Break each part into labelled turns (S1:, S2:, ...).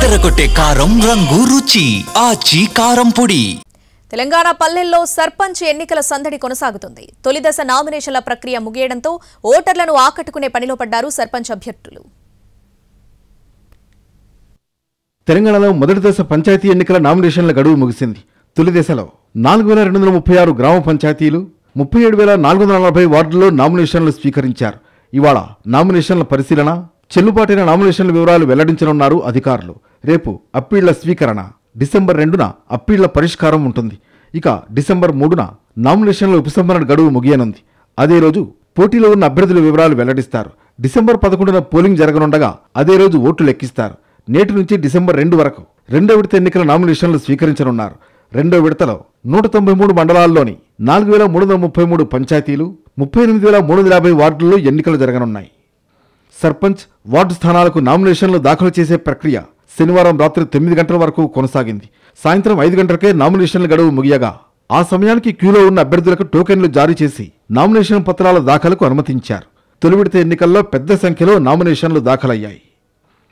S1: అదరగొట్టే కారం రంగు రుచి ఆచి కారం పొడి.
S2: తెలంగాణ పల్లెల్లో సర్పంచ్ ఎన్నికల సందడి కొనసాగుతుంది. తొలి దశ నామినేషన్ల ప్రక్రియ ముగియడంతో ఓటర్లను ఆకట్టుకునే పనిలో పడ్డారు సర్పంచ్ అభ్యర్థులు.
S3: తెలంగాణలో మొదటి దశ పంచాయతీ ఎన్నికల నామినేషన్ల గడువు ముగిసింది. తొలి దశలో 4236 గ్రామ పంచాయతీలు 37,440 వార్డుల్లో నామినేషన్లు స్వీకరించారు. ఇవాళ నామినేషన్ల పరిశీలన, చెల్లుబాటైన నామినేషన్ల వివరాలు వెల్లడించనున్నారు అధికారులు. రేపు అప్పీళ్ల స్వీకరణ, డిసెంబర్ 2న అప్పీళ్ల పరిష్కారం ఉంటుంది. ఇక డిసెంబర్ 3న నామినేషన్ల ఉపసంహరణ గడువు ముగియనుంది. అదే రోజు పోటీలో ఉన్న అభ్యర్థుల వివరాలు వెల్లడిస్తారు. డిసెంబర్ 11న పోలింగ్ జరగనుండగా అదే రోజు ఓట్లు లెక్కిస్తారు. నేటి నుంచి డిసెంబర్ 2 వరకు రెండో విడత ఎన్నికల నామినేషన్లు స్వీకరించనున్నారు. రెండో విడతలో 193 మండలాల్లోని 4,333 పంచాయతీలు 38,350 వార్డుల్లో ఎన్నికలు జరగనున్నాయి. సర్పంచ్, వార్డు స్థానాలకు నామినేషన్లు దాఖలు చేసే ప్రక్రియ శనివారం రాత్రి 9 గంటల వరకు కొనసాగింది. సాయంత్రం 5 గంటలకే నామినేషన్ల గడువు ముగియగా ఆ సమయానికి క్యూలో ఉన్న అభ్యర్థులకు టోకెన్లు జారీ చేసి నామినేషన్ పత్రాల దాఖలకు అనుమతించారు. తొలి విడత ఎన్నికల్లో పెద్ద సంఖ్యలో నామినేషన్లు దాఖలయ్యాయి.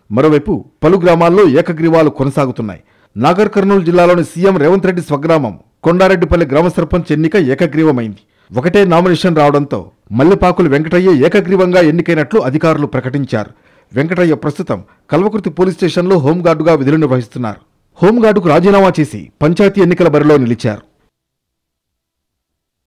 S3: మరోవైపు పలు గ్రామాల్లో ఏకగ్రీవాలు కొనసాగుతున్నాయి. నాగర్ కర్నూలు జిల్లాలోని సీఎం రేవంత్ రెడ్డి స్వగ్రామం కొండారెడ్డిపల్లి గ్రామ సర్పంచ్ ఎన్నిక ఏకగ్రీవమైంది. ఒకటే నామినేషన్ రావడంతో మల్లెపాకులు వెంకటయ్య ఏకగ్రీవంగా ఎన్నికైనట్లు అధికారులు ప్రకటించారు. వెంకటయ్య ప్రస్తుతం కల్వకుర్తి పోలీస్ స్టేషన్లో హోంగార్డుగా విధులు నిర్వహిస్తున్నారు. హోంగార్డుకు రాజీనామా చేసి పంచాయతీ ఎన్నికల బరిలో నిలిచారు.